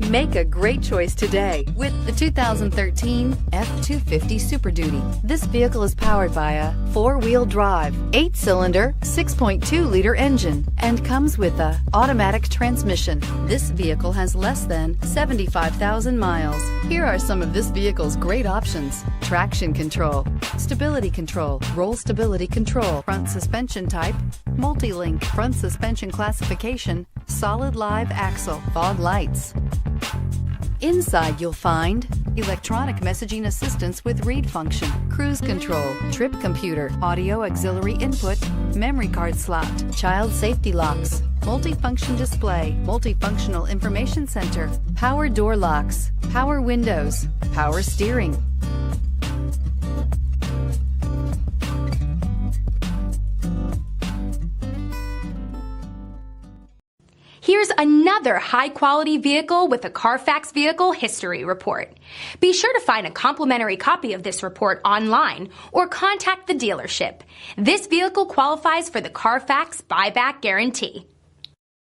Make a great choice today with the 2013 F-250 Super Duty. This vehicle is powered by a 4-wheel drive, 8-cylinder, 6.2-liter engine and comes with a automatic transmission. This vehicle has less than 75,000 miles. Here are some of this vehicle's great options: traction control, stability control, roll stability control, front suspension type, multi-link, front suspension classification, solid live axle, fog lights. Inside you'll find electronic messaging assistance with read function, cruise control, trip computer, audio auxiliary input, memory card slot, child safety locks, multifunction display, multifunctional information center, power door locks, power windows, power steering. Here's another high-quality vehicle with a Carfax Vehicle History Report. Be sure to find a complimentary copy of this report online or contact the dealership. This vehicle qualifies for the Carfax Buyback Guarantee.